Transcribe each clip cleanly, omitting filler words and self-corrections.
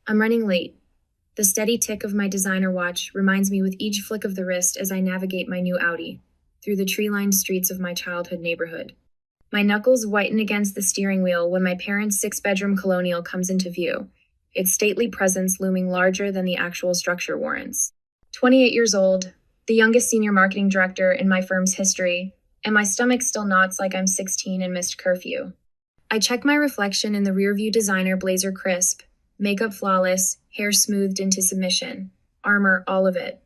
I'm running late. The steady tick of my designer watch reminds me with each flick of the wrist as I navigate my new Audi through the tree-lined streets of my childhood neighborhood. My knuckles whiten against the steering wheel when my parents' six-bedroom colonial comes into view, its stately presence looming larger than the actual structure warrants. 28 years old, the youngest senior marketing director in my firm's history, and my stomach still knots like I'm 16 and missed curfew. I check my reflection in the rearview designer blazer crisp, makeup flawless, hair smoothed into submission, armor all of it.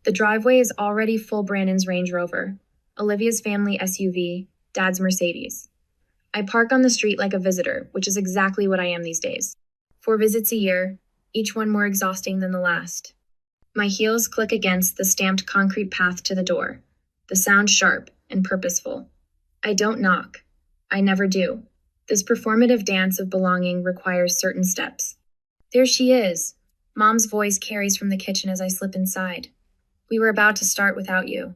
The driveway is already full Brandon's Range Rover, Olivia's family SUV, Dad's Mercedes. I park on the street like a visitor, which is exactly what I am these days. 4 visits a year, each one more exhausting than the last. My heels click against the stamped concrete path to the door, the sound sharp and purposeful. I don't knock. I never do. This performative dance of belonging requires certain steps. There she is. Mom's voice carries from the kitchen as I slip inside. We were about to start without you.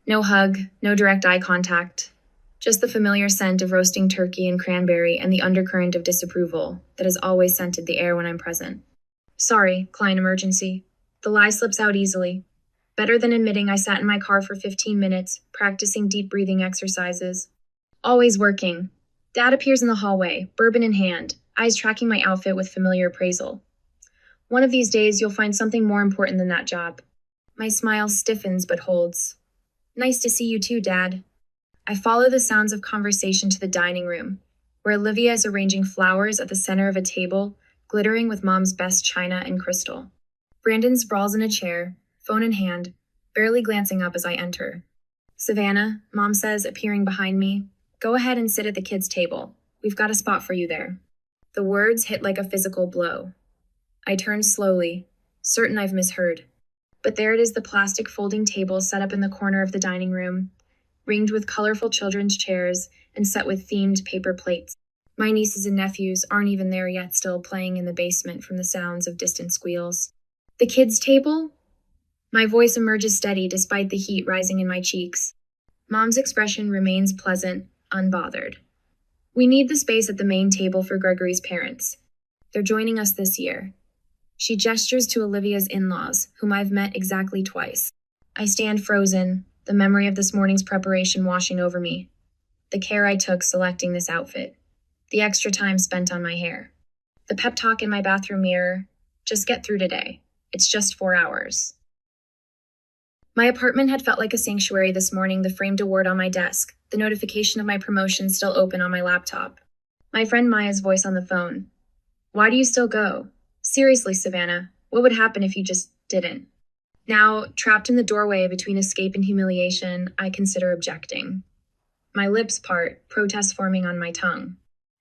No hug, no direct eye contact. Just the familiar scent of roasting turkey and cranberry and the undercurrent of disapproval that has always scented the air when I'm present. Sorry, client emergency. The lie slips out easily. Better than admitting I sat in my car for 15 minutes, practicing deep breathing exercises. Always working. Dad appears in the hallway, bourbon in hand, eyes tracking my outfit with familiar appraisal. One of these days, you'll find something more important than that job. My smile stiffens but holds. Nice to see you too, Dad. I follow the sounds of conversation to the dining room, where Olivia is arranging flowers at the center of a table, glittering with Mom's best china and crystal. Brandon sprawls in a chair, phone in hand, barely glancing up as I enter. Savannah, Mom says, appearing behind me, go ahead and sit at the kids' table. We've got a spot for you there. The words hit like a physical blow. I turn slowly, certain I've misheard. But there it is, the plastic folding table set up in the corner of the dining room, ringed with colorful children's chairs and set with themed paper plates. My nieces and nephews aren't even there yet, still playing in the basement from the sounds of distant squeals. The kids' table? My voice emerges steady despite the heat rising in my cheeks. Mom's expression remains pleasant, unbothered. We need the space at the main table for Gregory's parents. They're joining us this year. She gestures to Olivia's in-laws, whom I've met exactly twice. I stand frozen, the memory of this morning's preparation washing over me. The care I took selecting this outfit. The extra time spent on my hair. The pep talk in my bathroom mirror. Just get through today. It's just 4 hours. My apartment had felt like a sanctuary this morning, the framed award on my desk, the notification of my promotion still open on my laptop. My friend Maya's voice on the phone. Why do you still go? Seriously, Savannah, what would happen if you just didn't? Now, trapped in the doorway between escape and humiliation, I consider objecting. My lips part, protest forming on my tongue.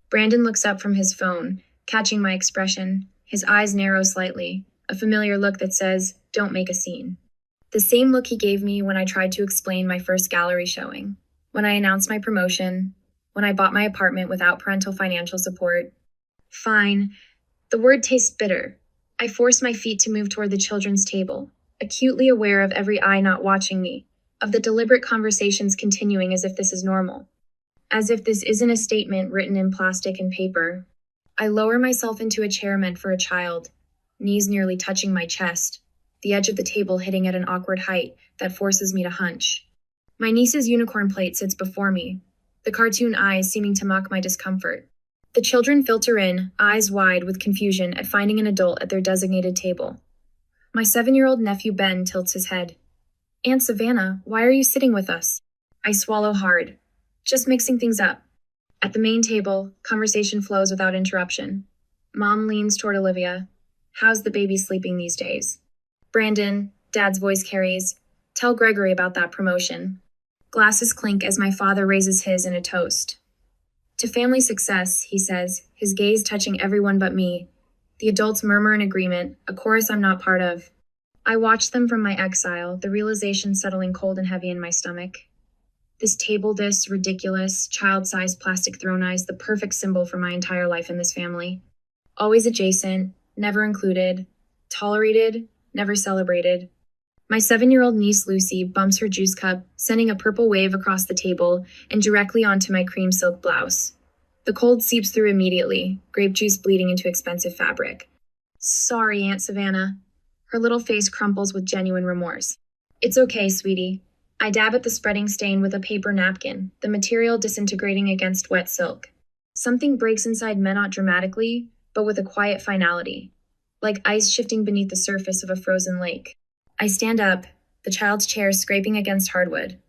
Brandon looks up from his phone, catching my expression. His eyes narrow slightly, a familiar look that says, don't make a scene. The same look he gave me when I tried to explain my first gallery showing, when I announced my promotion, when I bought my apartment without parental financial support. Fine. The word tastes bitter. I force my feet to move toward the children's table, acutely aware of every eye not watching me, of the deliberate conversations continuing as if this is normal, as if this isn't a statement written in plastic and paper. I lower myself into a chair meant for a child, knees nearly touching my chest, the edge of the table hitting at an awkward height that forces me to hunch. My niece's unicorn plate sits before me, the cartoon eyes seeming to mock my discomfort. The children filter in, eyes wide with confusion at finding an adult at their designated table. My 7-year-old nephew Ben tilts his head. Aunt Savannah, why are you sitting with us? I swallow hard. Just mixing things up. At the main table, conversation flows without interruption. Mom leans toward Olivia. How's the baby sleeping these days? Brandon, Dad's voice carries. Tell Gregory about that promotion. Glasses clink as my father raises his in a toast. To family success, he says, his gaze touching everyone but me. The adults murmur in agreement, a chorus I'm not part of. I watch them from my exile, the realization settling cold and heavy in my stomach. This table, this ridiculous, child-sized plastic throne eyes, the perfect symbol for my entire life in this family. Always adjacent, never included, tolerated, never celebrated. My 7-year-old niece Lucy bumps her juice cup, sending a purple wave across the table and directly onto my cream silk blouse. The cold seeps through immediately, grape juice bleeding into expensive fabric. Sorry, Aunt Savannah. Her little face crumples with genuine remorse. It's okay, sweetie. I dab at the spreading stain with a paper napkin, the material disintegrating against wet silk. Something breaks inside Menot dramatically, but with a quiet finality, like ice shifting beneath the surface of a frozen lake. I stand up, the child's chair scraping against hardwood.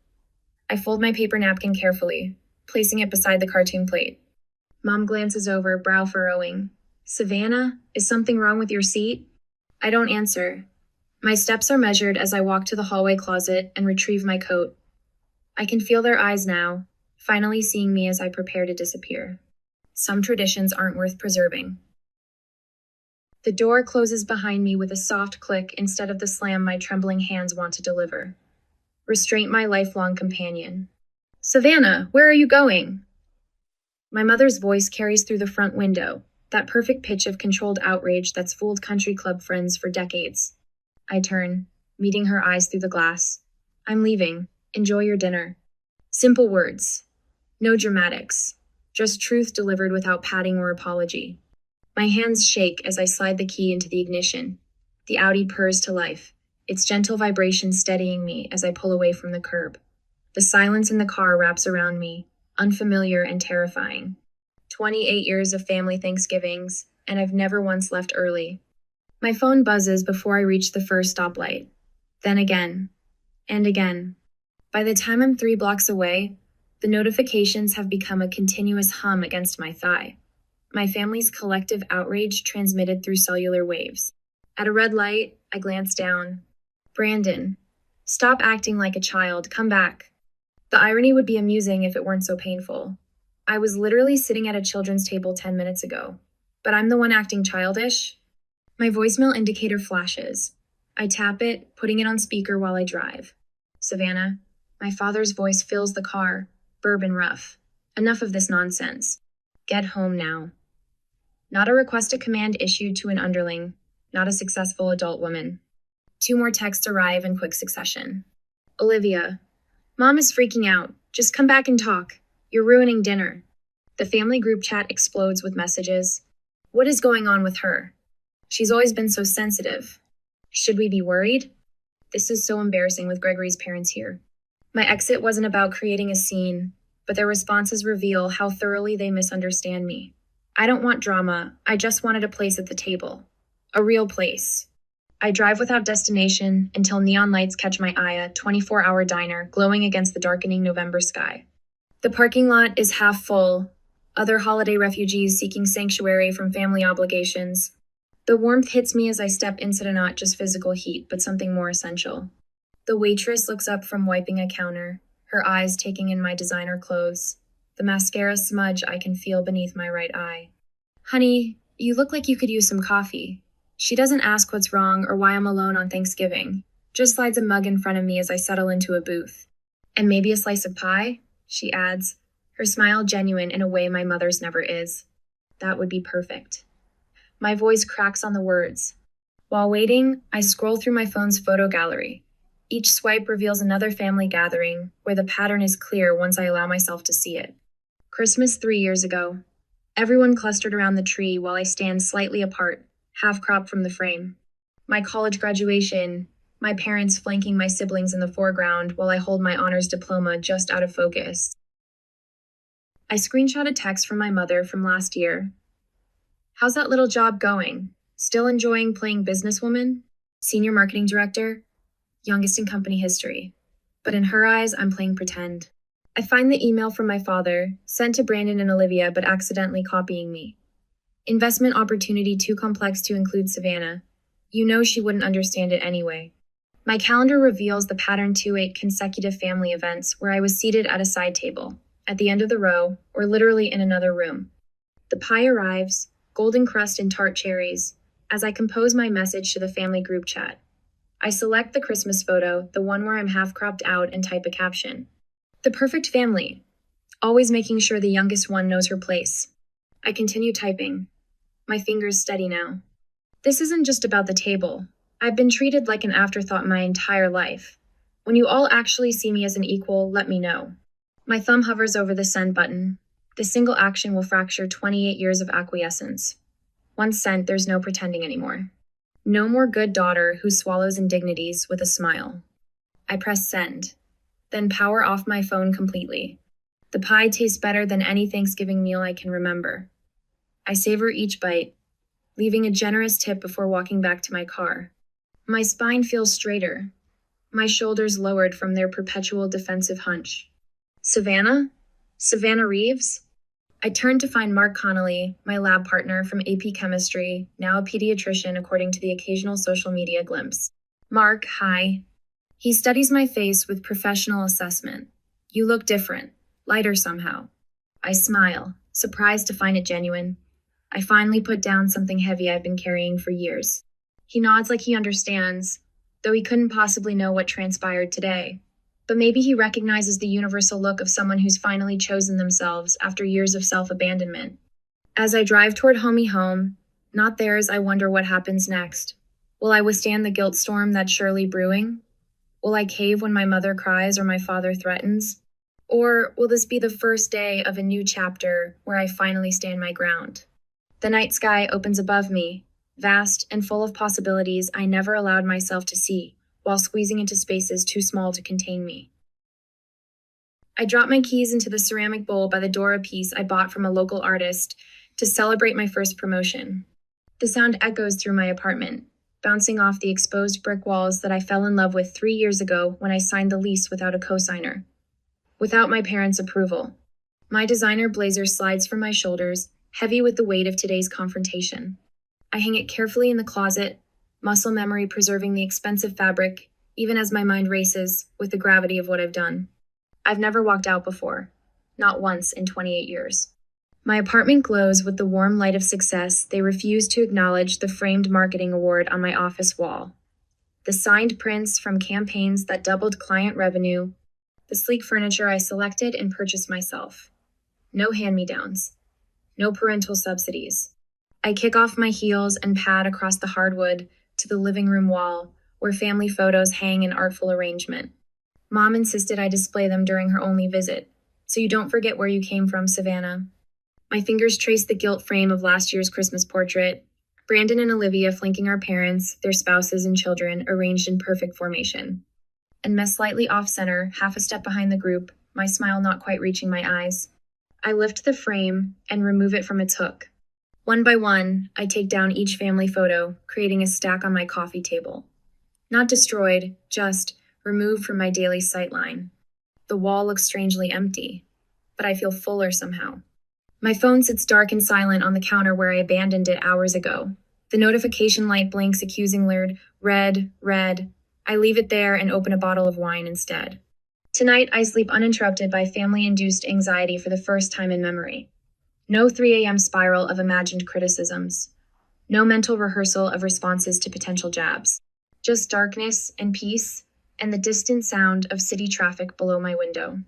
I fold my paper napkin carefully, placing it beside the cartoon plate. Mom glances over, brow furrowing. Savannah, is something wrong with your seat? I don't answer. My steps are measured as I walk to the hallway closet and retrieve my coat. I can feel their eyes now, finally seeing me as I prepare to disappear. Some traditions aren't worth preserving. The door closes behind me with a soft click instead of the slam my trembling hands want to deliver. Restraint my lifelong companion. Savannah, where are you going? My mother's voice carries through the front window, that perfect pitch of controlled outrage that's fooled country club friends for decades. I turn, meeting her eyes through the glass. I'm leaving. Enjoy your dinner. Simple words. No dramatics. Just truth delivered without padding or apology. My hands shake as I slide the key into the ignition. The Audi purrs to life, its gentle vibration steadying me as I pull away from the curb. The silence in the car wraps around me, unfamiliar and terrifying. 28 years of family Thanksgivings, and I've never once left early. My phone buzzes before I reach the first stoplight. Then again. And again. By the time I'm 3 blocks away, the notifications have become a continuous hum against my thigh. My family's collective outrage transmitted through cellular waves. At a red light, I glance down. Brandon, stop acting like a child. Come back. The irony would be amusing if it weren't so painful. I was literally sitting at a children's table 10 minutes ago, but I'm the one acting childish. My voicemail indicator flashes. I tap it, putting it on speaker while I drive. Savannah, my father's voice fills the car, bourbon rough. Enough of this nonsense. Get home now. Not a request to command issued to an underling, not a successful adult woman. 2 more texts arrive in quick succession. Olivia, Mom is freaking out. Just come back and talk. You're ruining dinner. The family group chat explodes with messages. What is going on with her? She's always been so sensitive. Should we be worried? This is so embarrassing with Gregory's parents here. My exit wasn't about creating a scene, but their responses reveal how thoroughly they misunderstand me. I don't want drama. I just wanted a place at the table. A real place. I drive without destination until neon lights catch my eye, a 24-hour diner glowing against the darkening November sky. The parking lot is half full, other holiday refugees seeking sanctuary from family obligations. The warmth hits me as I step into not just physical heat, but something more essential. The waitress looks up from wiping a counter, her eyes taking in my designer clothes, the mascara smudge I can feel beneath my right eye. Honey, you look like you could use some coffee. She doesn't ask what's wrong or why I'm alone on Thanksgiving, just slides a mug in front of me as I settle into a booth. And maybe a slice of pie? She adds, her smile genuine in a way my mother's never is. That would be perfect. My voice cracks on the words. While waiting, I scroll through my phone's photo gallery. Each swipe reveals another family gathering, where the pattern is clear once I allow myself to see it. Christmas 3 years ago. Everyone clustered around the tree while I stand slightly apart, half-cropped from the frame. My college graduation, my parents flanking my siblings in the foreground while I hold my honors diploma just out of focus. I screenshot a text from my mother from last year. How's that little job going? Still enjoying playing businesswoman? Senior marketing director? Youngest in company history. But in her eyes, I'm playing pretend. I find the email from my father, sent to Brandon and Olivia but accidentally copying me. Investment opportunity too complex to include Savannah. You know she wouldn't understand it anyway. My calendar reveals the pattern 2-8 consecutive family events where I was seated at a side table, at the end of the row, or literally in another room. The pie arrives, golden crust and tart cherries, as I compose my message to the family group chat. I select the Christmas photo, the one where I'm half-cropped out, and type a caption. The perfect family, always making sure the youngest one knows her place. I continue typing. My fingers steady now. This isn't just about the table. I've been treated like an afterthought my entire life. When you all actually see me as an equal, let me know. My thumb hovers over the send button. The single action will fracture 28 years of acquiescence. Once sent, there's no pretending anymore. No more good daughter who swallows indignities with a smile. I press send, then power off my phone completely. The pie tastes better than any Thanksgiving meal I can remember. I savor each bite, leaving a generous tip before walking back to my car. My spine feels straighter, my shoulders lowered from their perpetual defensive hunch. Savannah? Savannah Reeves? I turned to find Mark Connolly, my lab partner from AP Chemistry, now a pediatrician according to the occasional social media glimpse. Mark, hi. He studies my face with professional assessment. You look different, lighter somehow. I smile, surprised to find it genuine. I finally put down something heavy I've been carrying for years. He nods like he understands, though he couldn't possibly know what transpired today. But maybe he recognizes the universal look of someone who's finally chosen themselves after years of self-abandonment. As I drive toward homie home, not theirs, I wonder what happens next. Will I withstand the guilt storm that's surely brewing? Will I cave when my mother cries or my father threatens? Or will this be the first day of a new chapter where I finally stand my ground? The night sky opens above me, vast and full of possibilities I never allowed myself to see, while squeezing into spaces too small to contain me. I drop my keys into the ceramic bowl by the door, a piece I bought from a local artist to celebrate my first promotion. The sound echoes through my apartment, bouncing off the exposed brick walls that I fell in love with 3 years ago when I signed the lease without a cosigner. Without my parents' approval. My designer blazer slides from my shoulders, heavy with the weight of today's confrontation. I hang it carefully in the closet, muscle memory preserving the expensive fabric, even as my mind races with the gravity of what I've done. I've never walked out before, not once in 28 years. My apartment glows with the warm light of success they refuse to acknowledge the framed marketing award on my office wall. The signed prints from campaigns that doubled client revenue, the sleek furniture I selected and purchased myself. No hand-me-downs. No parental subsidies. I kick off my heels and pad across the hardwood to the living room wall, where family photos hang in artful arrangement. Mom insisted I display them during her only visit, so you don't forget where you came from, Savannah. My fingers trace the gilt frame of last year's Christmas portrait, Brandon and Olivia flanking our parents, their spouses and children arranged in perfect formation. And Mess slightly off-center, half a step behind the group, my smile not quite reaching my eyes. I lift the frame and remove it from its hook. One by one, I take down each family photo, creating a stack on my coffee table. Not destroyed, just removed from my daily sightline. The wall looks strangely empty, but I feel fuller somehow. My phone sits dark and silent on the counter where I abandoned it hours ago. The notification light blinks accusing red. I leave it there and open a bottle of wine instead. Tonight, I sleep uninterrupted by family-induced anxiety for the first time in memory. No 3 a.m. spiral of imagined criticisms. No mental rehearsal of responses to potential jabs. Just darkness and peace, and the distant sound of city traffic below my window.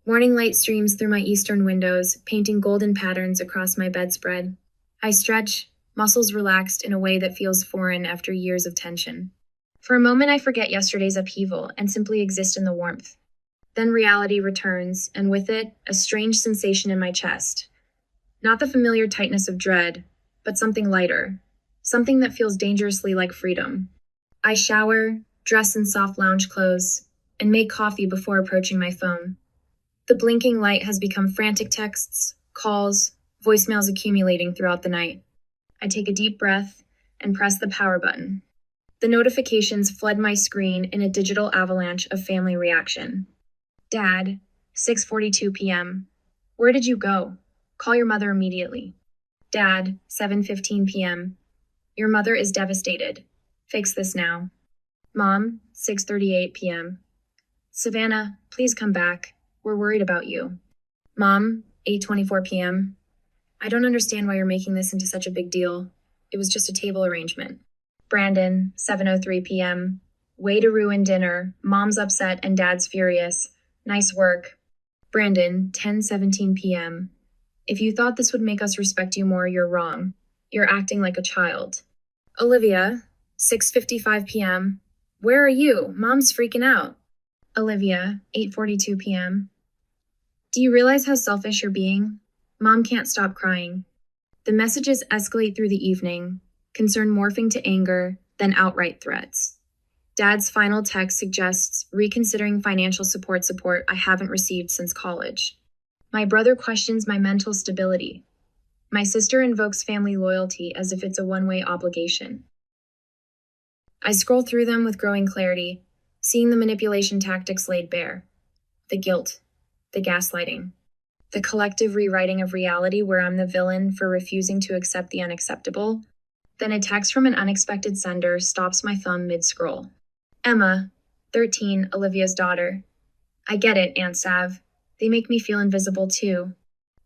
Morning light streams through my eastern windows, painting golden patterns across my bedspread. I stretch, muscles relaxed in a way that feels foreign after years of tension. For a moment, I forget yesterday's upheaval and simply exist in the warmth. Then reality returns, and with it, a strange sensation in my chest. Not the familiar tightness of dread, but something lighter. Something that feels dangerously like freedom. I shower, dress in soft lounge clothes, and make coffee before approaching my phone. The blinking light has become frantic texts, calls, voicemails accumulating throughout the night. I take a deep breath and press the power button. The notifications flood my screen in a digital avalanche of family reaction. Dad, 6:42 p.m. Where did you go? Call your mother immediately. Dad, 7:15 p.m. Your mother is devastated. Fix this now. Mom, 6:38 p.m. Savannah, please come back. We're worried about you. Mom, 8:24 p.m. I don't understand why you're making this into such a big deal. It was just a table arrangement. Brandon, 7:03 p.m. Way to ruin dinner. Mom's upset and Dad's furious. Nice work. Brandon, 10:17 p.m. If you thought this would make us respect you more, you're wrong. You're acting like a child. Olivia, 6:55 p.m. Where are you? Mom's freaking out. Olivia, 8:42 p.m. Do you realize how selfish you're being? Mom can't stop crying. The messages escalate through the evening, concern morphing to anger, then outright threats. Dad's final text suggests reconsidering financial support I haven't received since college. My brother questions my mental stability. My sister invokes family loyalty as if it's a one-way obligation. I scroll through them with growing clarity, seeing the manipulation tactics laid bare. The guilt, the gaslighting, the collective rewriting of reality where I'm the villain for refusing to accept the unacceptable. Then a text from an unexpected sender stops my thumb mid-scroll. Emma, 13, Olivia's daughter. I get it, Aunt Sav. They make me feel invisible too.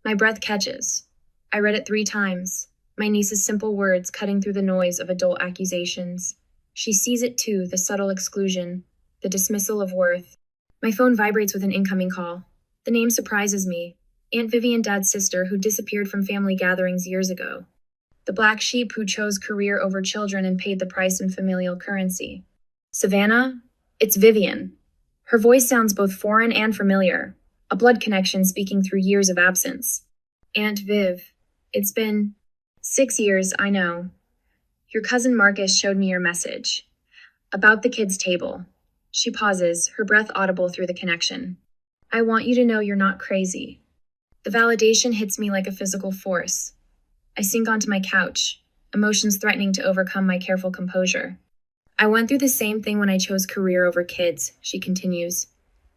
My breath catches. I read it 3 times, my niece's simple words cutting through the noise of adult accusations. She sees it too, the subtle exclusion, the dismissal of worth. My phone vibrates with an incoming call. The name surprises me. Aunt Vivian, Dad's sister, who disappeared from family gatherings years ago. The black sheep who chose career over children and paid the price in familial currency. Savannah? It's Vivian. Her voice sounds both foreign and familiar, a blood connection speaking through years of absence. Aunt Viv. It's been 6 years, I know. Your cousin Marcus showed me your message. About the kids' table. She pauses, her breath audible through the connection. I want you to know you're not crazy. The validation hits me like a physical force. I sink onto my couch, emotions threatening to overcome my careful composure. I went through the same thing when I chose career over kids, she continues.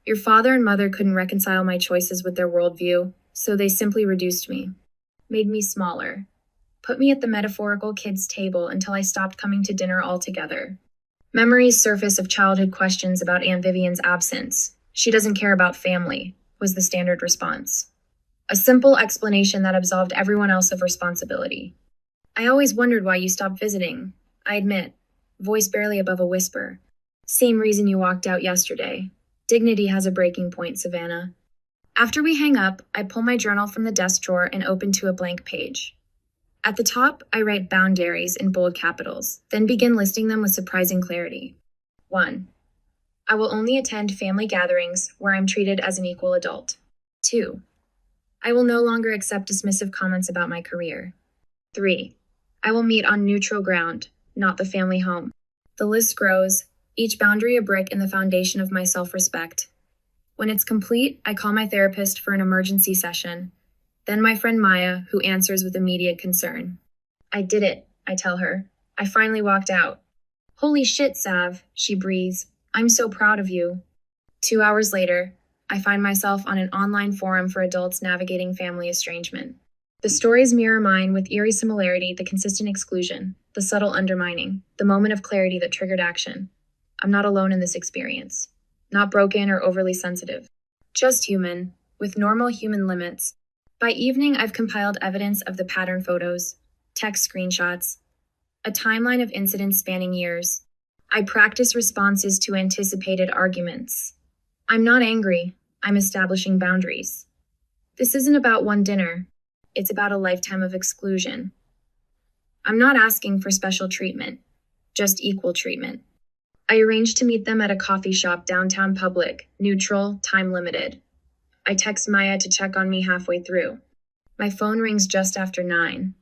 Your father and mother couldn't reconcile my choices with their worldview, so they simply reduced me, made me smaller, put me at the metaphorical kids' table until I stopped coming to dinner altogether. Memories surface of childhood questions about Aunt Vivian's absence. She doesn't care about family, was the standard response. A simple explanation that absolved everyone else of responsibility. I always wondered why you stopped visiting, I admit, voice barely above a whisper. Same reason you walked out yesterday. Dignity has a breaking point, Savannah. After we hang up, I pull my journal from the desk drawer and open to a blank page. At the top, I write boundaries in bold capitals, then begin listing them with surprising clarity. 1. I will only attend family gatherings where I'm treated as an equal adult. 2. I will no longer accept dismissive comments about my career. 3. I will meet on neutral ground, not the family home. The list grows, each boundary a brick in the foundation of my self-respect. When it's complete, I call my therapist for an emergency session. Then my friend Maya, who answers with immediate concern. I did it, I tell her. I finally walked out. Holy shit, Sav, she breathes. I'm so proud of you. 2 hours later, I find myself on an online forum for adults navigating family estrangement. The stories mirror mine with eerie similarity, the consistent exclusion, the subtle undermining, the moment of clarity that triggered action. I'm not alone in this experience. Not broken or overly sensitive. Just human, with normal human limits. By evening, I've compiled evidence of the pattern photos, text screenshots, a timeline of incidents spanning years. I practice responses to anticipated arguments. I'm not angry. I'm establishing boundaries. This isn't about one dinner. It's about a lifetime of exclusion. I'm not asking for special treatment, just equal treatment. I arranged to meet them at a coffee shop downtown public, neutral, time limited. I text Maya to check on me halfway through. My phone rings just after 9.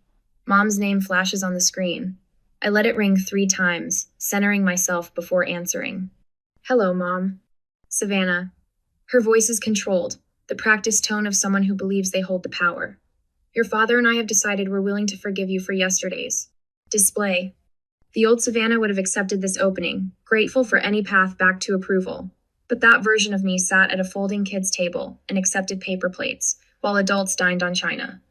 Mom's name flashes on the screen. I let it ring 3 times, centering myself before answering. Hello, Mom. Savannah. Her voice is controlled, the practiced tone of someone who believes they hold the power. Your father and I have decided we're willing to forgive you for yesterday's display. The old Savannah would have accepted this opening, grateful for any path back to approval. But that version of me sat at a folding kids' table and accepted paper plates, while adults dined on china.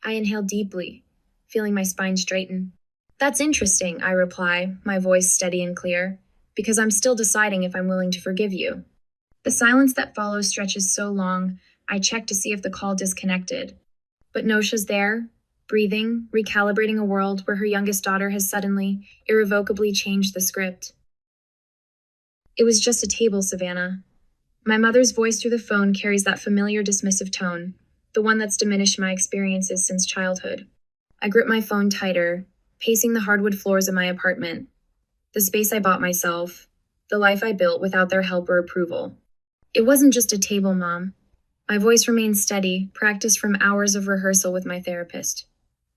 I inhaled deeply, feeling my spine straighten. That's interesting, I reply, my voice steady and clear, because I'm still deciding if I'm willing to forgive you. The silence that follows stretches so long, I check to see if the call disconnected. But Nosha's there, breathing, recalibrating a world where her youngest daughter has suddenly, irrevocably changed the script. It was just a table, Savannah. My mother's voice through the phone carries that familiar dismissive tone, the one that's diminished my experiences since childhood. I grip my phone tighter, pacing the hardwood floors of my apartment. The space I bought myself, the life I built without their help or approval. It wasn't just a table, Mom. My voice remained steady, practiced from hours of rehearsal with my therapist.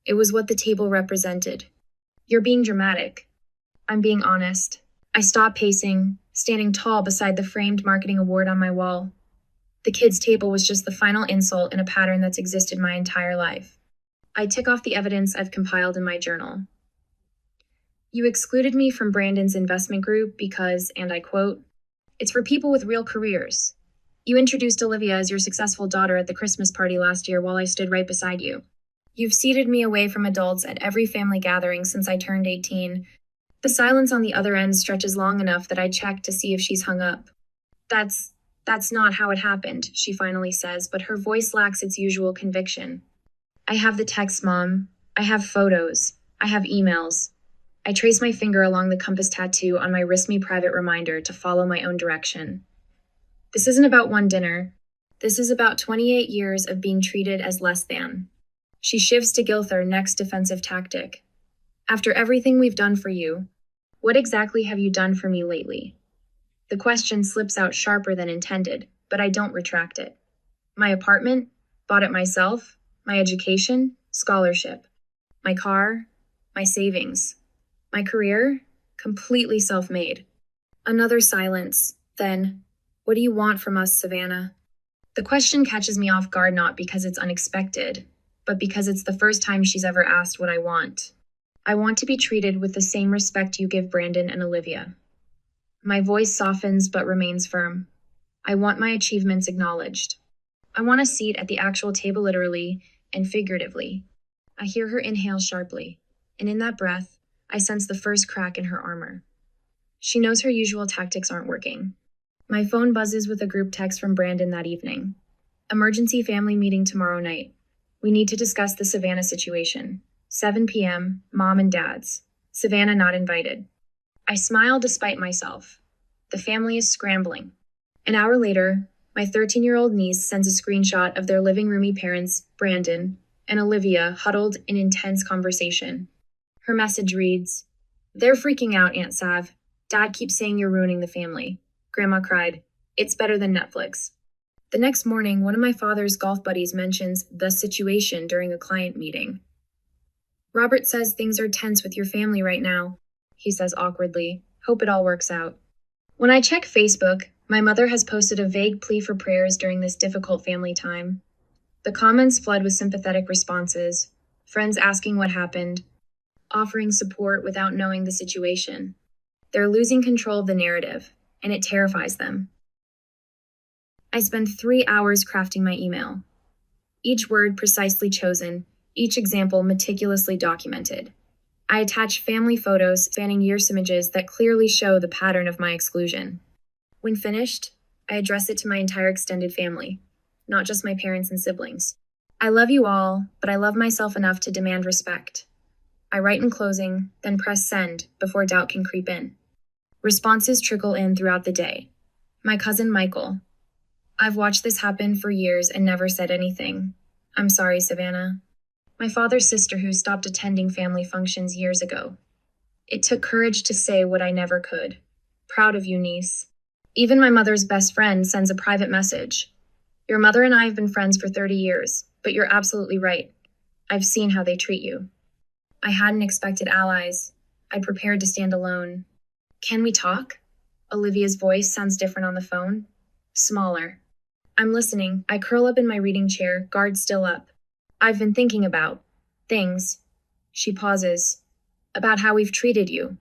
It was what the table represented. You're being dramatic. I'm being honest. I stopped pacing, standing tall beside the framed marketing award on my wall. The kids' table was just the final insult in a pattern that's existed my entire life. I tick off the evidence I've compiled in my journal. You excluded me from Brandon's investment group because, and I quote, "It's for people with real careers." You introduced Olivia as your successful daughter at the Christmas party last year while I stood right beside you. You've seated me away from adults at every family gathering since I turned 18. The silence on the other end stretches long enough that I check to see if she's hung up. That's not how it happened, she finally says, but her voice lacks its usual conviction. I have the text, Mom. I have photos. I have emails. I trace my finger along the compass tattoo on my wrist me private reminder to follow my own direction. This isn't about one dinner. This is about 28 years of being treated as less than. She shifts to Gilther, next defensive tactic. After everything we've done for you, what exactly have you done for me lately? The question slips out sharper than intended, but I don't retract it. My apartment? Bought it myself? My education? Scholarship. My car? My savings. My career? Completely self-made. Another silence. Then, what do you want from us, Savannah? The question catches me off guard not because it's unexpected, but because it's the first time she's ever asked what I want. I want to be treated with the same respect you give Brandon and Olivia. My voice softens but remains firm. I want my achievements acknowledged. I want a seat at the actual table literally and figuratively. I hear her inhale sharply, and in that breath, I sense the first crack in her armor. She knows her usual tactics aren't working. My phone buzzes with a group text from Brandon that evening. Emergency family meeting tomorrow night. We need to discuss the Savannah situation. 7 p.m., Mom and Dad's. Savannah not invited. I smile despite myself. The family is scrambling. An hour later, my 13-year-old niece sends a screenshot of their living roomy parents, Brandon, and Olivia huddled in intense conversation. Her message reads, "They're freaking out, Aunt Sav. Dad keeps saying you're ruining the family." Grandma cried, "It's better than Netflix." The next morning, one of my father's golf buddies mentions the situation during a client meeting. "Robert says things are tense with your family right now," he says awkwardly. "Hope it all works out." When I check Facebook, my mother has posted a vague plea for prayers during this difficult family time. The comments flood with sympathetic responses, friends asking what happened, offering support without knowing the situation. They're losing control of the narrative, and it terrifies them. I spend 3 hours crafting my email. Each word precisely chosen, each example meticulously documented. I attach family photos spanning years images that clearly show the pattern of my exclusion. When finished, I address it to my entire extended family, not just my parents and siblings. I love you all, but I love myself enough to demand respect. I write in closing, then press send before doubt can creep in. Responses trickle in throughout the day. My cousin Michael. "I've watched this happen for years and never said anything. I'm sorry, Savannah." My father's sister who stopped attending family functions years ago. "It took courage to say what I never could. Proud of you, niece." Even my mother's best friend sends a private message. "Your mother and I have been friends for 30 years, but you're absolutely right. I've seen how they treat you." I hadn't expected allies. I prepared to stand alone. "Can we talk?" Olivia's voice sounds different on the phone. Smaller. I'm listening. I curl up in my reading chair, guard still up. "I've been thinking about things." She pauses. "About how we've treated you."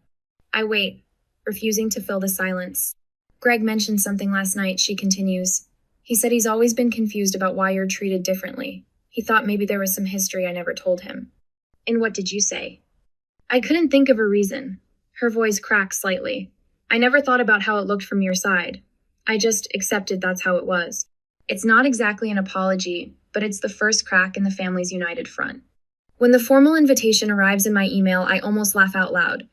I wait, refusing to fill the silence. "Greg mentioned something last night," she continues. "He said he's always been confused about why you're treated differently. He thought maybe there was some history I never told him." "And what did you say?" I couldn't think of a reason. Her voice cracks slightly. "I never thought about how it looked from your side. I just accepted that's how it was." It's not exactly an apology, but it's the first crack in the family's united front. When the formal invitation arrives in my email, I almost laugh out loud.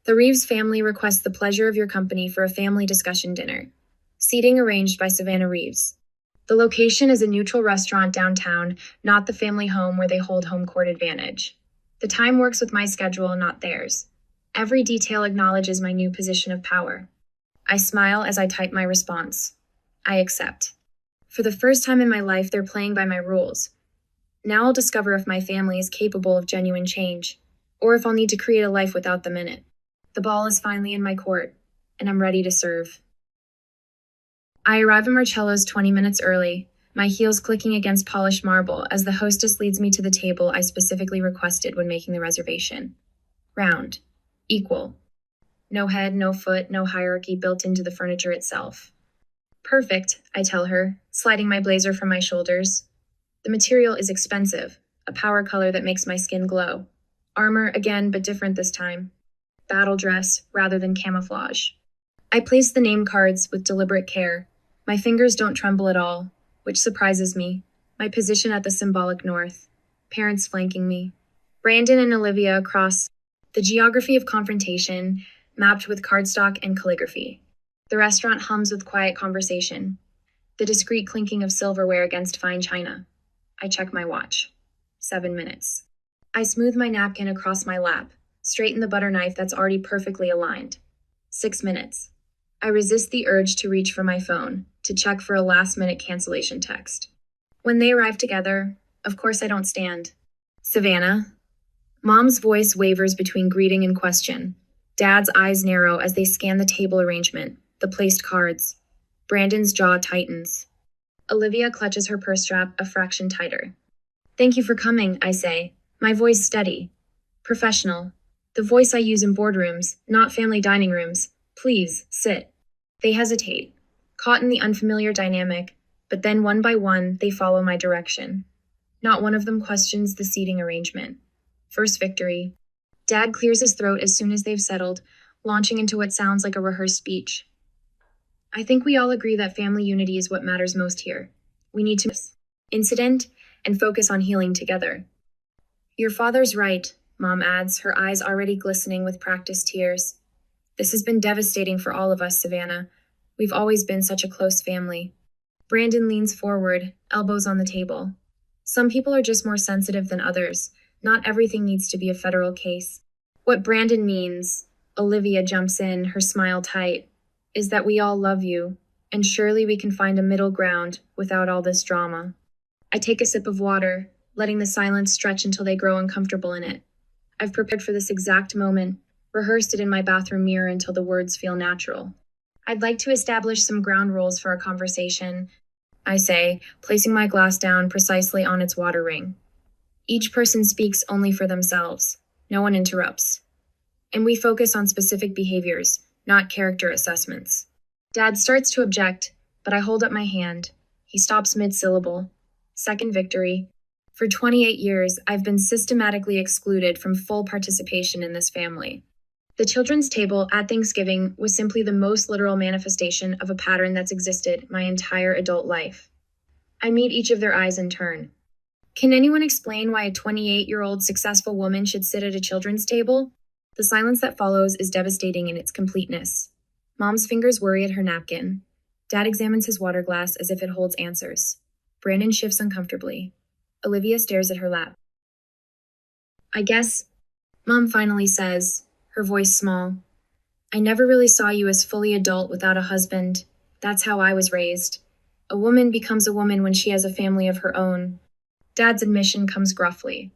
The Reeves family requests the pleasure of your company for a family discussion dinner. Seating arranged by Savannah Reeves. The location is a neutral restaurant downtown, not the family home where they hold home court advantage. The time works with my schedule, not theirs. Every detail acknowledges my new position of power. I smile as I type my response. I accept. For the first time in my life, they're playing by my rules. Now I'll discover if my family is capable of genuine change, or if I'll need to create a life without them in it. The ball is finally in my court, and I'm ready to serve. I arrive at Marcello's 20 minutes early, my heels clicking against polished marble as the hostess leads me to the table I specifically requested when making the reservation. Round. Equal. No head, no foot, no hierarchy built into the furniture itself. Perfect, I tell her, sliding my blazer from my shoulders. The material is expensive, a power color that makes my skin glow. Armor again, but different this time. Battle dress rather than camouflage. I place the name cards with deliberate care. My fingers don't tremble at all, which surprises me. My position at the symbolic north. Parents flanking me. Brandon and Olivia across. The geography of confrontation, mapped with cardstock and calligraphy. The restaurant hums with quiet conversation. The discreet clinking of silverware against fine china. I check my watch. 7 minutes. I smooth my napkin across my lap, straighten the butter knife that's already perfectly aligned. 6 minutes. I resist the urge to reach for my phone, to check for a last-minute cancellation text. When they arrive together, of course I don't stand. Savannah. Mom's voice wavers between greeting and question. Dad's eyes narrow as they scan the table arrangement, the placed cards. Brandon's jaw tightens. Olivia clutches her purse strap a fraction tighter. Thank you for coming, I say, my voice steady. Professional. The voice I use in boardrooms, not family dining rooms. Please, sit. They hesitate, caught in the unfamiliar dynamic, but then one by one, they follow my direction. Not one of them questions the seating arrangement. First victory. Dad clears his throat as soon as they've settled, launching into what sounds like a rehearsed speech. I think we all agree that family unity is what matters most here. We need to incident and focus on healing together. Your father's right, Mom adds, her eyes already glistening with practiced tears. This has been devastating for all of us, Savannah. We've always been such a close family. Brandon leans forward, elbows on the table. Some people are just more sensitive than others. Not everything needs to be a federal case. What Brandon means, Olivia jumps in, her smile tight, is that we all love you, and surely we can find a middle ground without all this drama. I take a sip of water, letting the silence stretch until they grow uncomfortable in it. I've prepared for this exact moment, rehearsed it in my bathroom mirror until the words feel natural. I'd like to establish some ground rules for our conversation, I say, placing my glass down precisely on its water ring. Each person speaks only for themselves. No one interrupts. And we focus on specific behaviors, not character assessments. Dad starts to object, but I hold up my hand. He stops mid-syllable. Second victory. For 28 years, I've been systematically excluded from full participation in this family. The children's table at Thanksgiving was simply the most literal manifestation of a pattern that's existed my entire adult life. I meet each of their eyes in turn. Can anyone explain why a 28-year-old successful woman should sit at a children's table? The silence that follows is devastating in its completeness. Mom's fingers worry at her napkin. Dad examines his water glass as if it holds answers. Brandon shifts uncomfortably. Olivia stares at her lap. I guess, Mom finally says, her voice small. I never really saw you as fully adult without a husband. That's how I was raised. A woman becomes a woman when she has a family of her own. Dad's admission comes gruffly.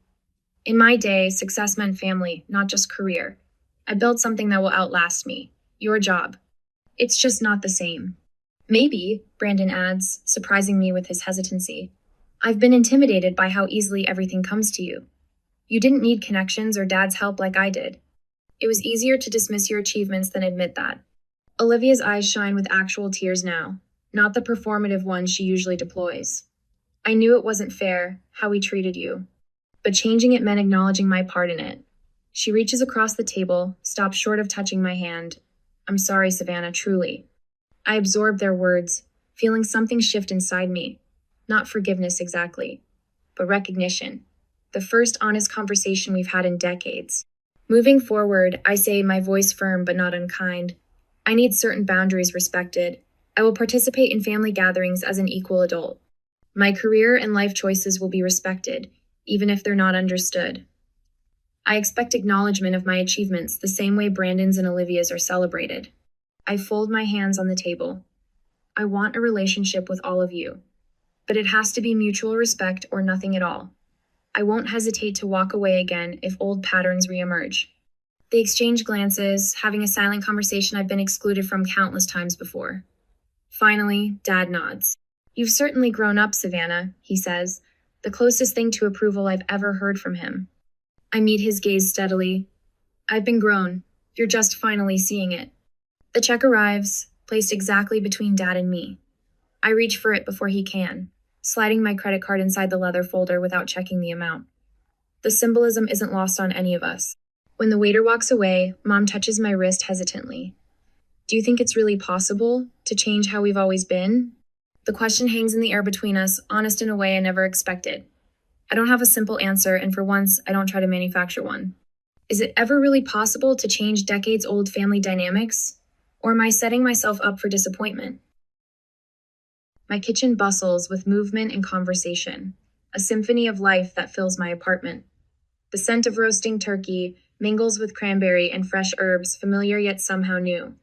In my day, success meant family, not just career. I built something that will outlast me. Your job. It's just not the same. Maybe, Brandon adds, surprising me with his hesitancy. I've been intimidated by how easily everything comes to you. You didn't need connections or Dad's help like I did. It was easier to dismiss your achievements than admit that. Olivia's eyes shine with actual tears now, not the performative ones she usually deploys. I knew it wasn't fair, how we treated you. But changing it meant acknowledging my part in it. She reaches across the table, stops short of touching my hand. I'm sorry, Savannah, truly. I absorbed their words, feeling something shift inside me. Not forgiveness exactly, but recognition. The first honest conversation we've had in decades. Moving forward, I say, my voice firm but not unkind. I need certain boundaries respected. I will participate in family gatherings as an equal adult. My career and life choices will be respected, even if they're not understood. I expect acknowledgement of my achievements the same way Brandon's and Olivia's are celebrated. I fold my hands on the table. I want a relationship with all of you, but it has to be mutual respect or nothing at all. I won't hesitate to walk away again if old patterns reemerge. They exchange glances, having a silent conversation I've been excluded from countless times before. Finally, Dad nods. You've certainly grown up, Savannah, he says, the closest thing to approval I've ever heard from him. I meet his gaze steadily. I've been grown. You're just finally seeing it. The check arrives, placed exactly between Dad and me. I reach for it before he can, sliding my credit card inside the leather folder without checking the amount. The symbolism isn't lost on any of us. When the waiter walks away, Mom touches my wrist hesitantly. Do you think it's really possible to change how we've always been? The question hangs in the air between us, honest in a way I never expected. I don't have a simple answer, and for once, I don't try to manufacture one. Is it ever really possible to change decades-old family dynamics? Or am I setting myself up for disappointment? My kitchen bustles with movement and conversation, a symphony of life that fills my apartment. The scent of roasting turkey mingles with cranberry and fresh herbs, familiar yet somehow new.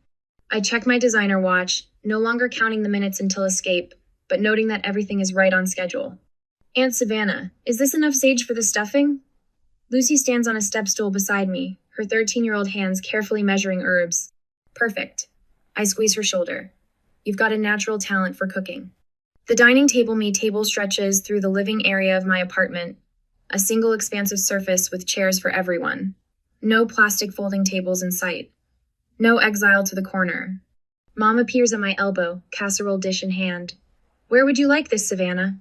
I check my designer watch, no longer counting the minutes until escape, but noting that everything is right on schedule. Aunt Savannah, is this enough sage for the stuffing? Lucy stands on a step stool beside me, her 13-year-old hands carefully measuring herbs. Perfect. I squeeze her shoulder. You've got a natural talent for cooking. The dining table stretches through the living area of my apartment, a single expansive surface with chairs for everyone. No plastic folding tables in sight. No exile to the corner. Mom appears at my elbow, casserole dish in hand. Where would you like this, Savannah?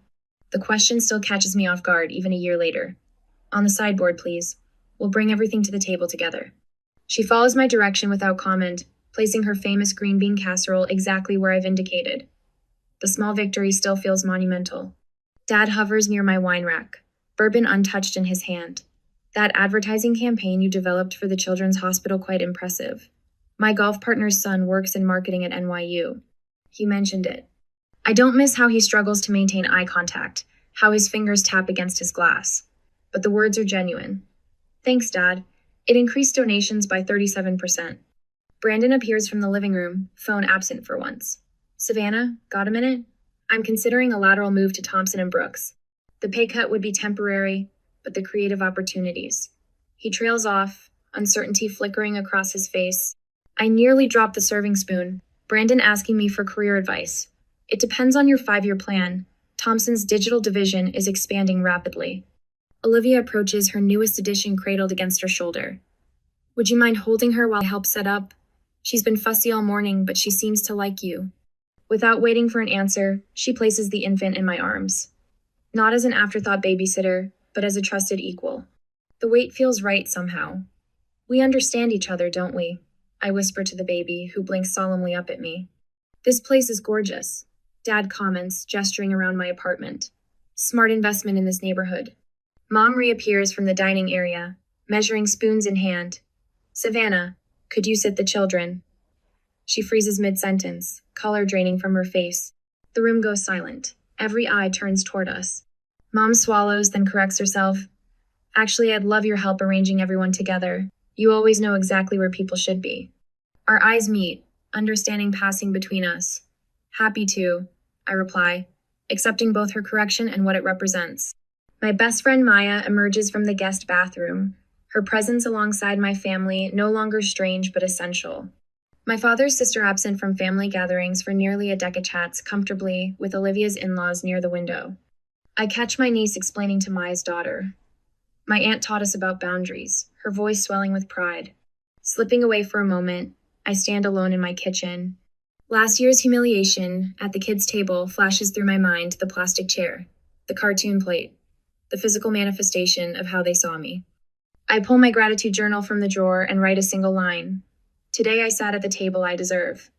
The question still catches me off guard, even a year later. On the sideboard, please. We'll bring everything to the table together. She follows my direction without comment, placing her famous green bean casserole exactly where I've indicated. The small victory still feels monumental. Dad hovers near my wine rack, bourbon untouched in his hand. That advertising campaign you developed for the Children's Hospital quite impressive. My golf partner's son works in marketing at NYU. He mentioned it. I don't miss how he struggles to maintain eye contact, how his fingers tap against his glass. But the words are genuine. Thanks, Dad. It increased donations by 37%. Brandon appears from the living room, phone absent for once. Savannah, got a minute? I'm considering a lateral move to Thompson & Brooks. The pay cut would be temporary, but the creative opportunities. He trails off, uncertainty flickering across his face. I nearly dropped the serving spoon, Brandon asking me for career advice. It depends on your 5-year plan. Thompson's digital division is expanding rapidly. Olivia approaches, her newest edition cradled against her shoulder. Would you mind holding her while I help set up? She's been fussy all morning, but she seems to like you. Without waiting for an answer, she places the infant in my arms. Not as an afterthought babysitter, but as a trusted equal. The weight feels right somehow. We understand each other, don't we? I whisper to the baby, who blinks solemnly up at me. This place is gorgeous, Dad comments, gesturing around my apartment. Smart investment in this neighborhood. Mom reappears from the dining area, measuring spoons in hand. Savannah, could you sit the children? She freezes mid-sentence, color draining from her face. The room goes silent. Every eye turns toward us. Mom swallows, then corrects herself. Actually, I'd love your help arranging everyone together. You always know exactly where people should be. Our eyes meet, understanding passing between us. Happy to, I reply, accepting both her correction and what it represents. My best friend Maya emerges from the guest bathroom, her presence alongside my family no longer strange but essential. My father's sister absent from family gatherings for nearly a decade chats comfortably with Olivia's in-laws near the window. I catch my niece explaining to Maya's daughter. My aunt taught us about boundaries, her voice swelling with pride. Slipping away for a moment, I stand alone in my kitchen. Last year's humiliation at the kids' table flashes through my mind: the plastic chair, the cartoon plate, the physical manifestation of how they saw me. I pull my gratitude journal from the drawer and write a single line. Today I sat at the table I deserve.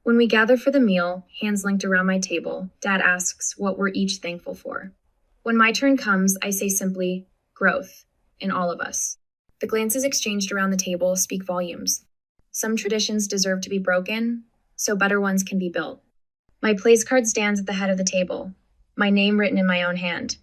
When we gather for the meal, hands linked around my table, Dad asks what we're each thankful for. When my turn comes, I say simply, growth, in all of us. The glances exchanged around the table speak volumes. Some traditions deserve to be broken, so better ones can be built. My place card stands at the head of the table, my name written in my own hand.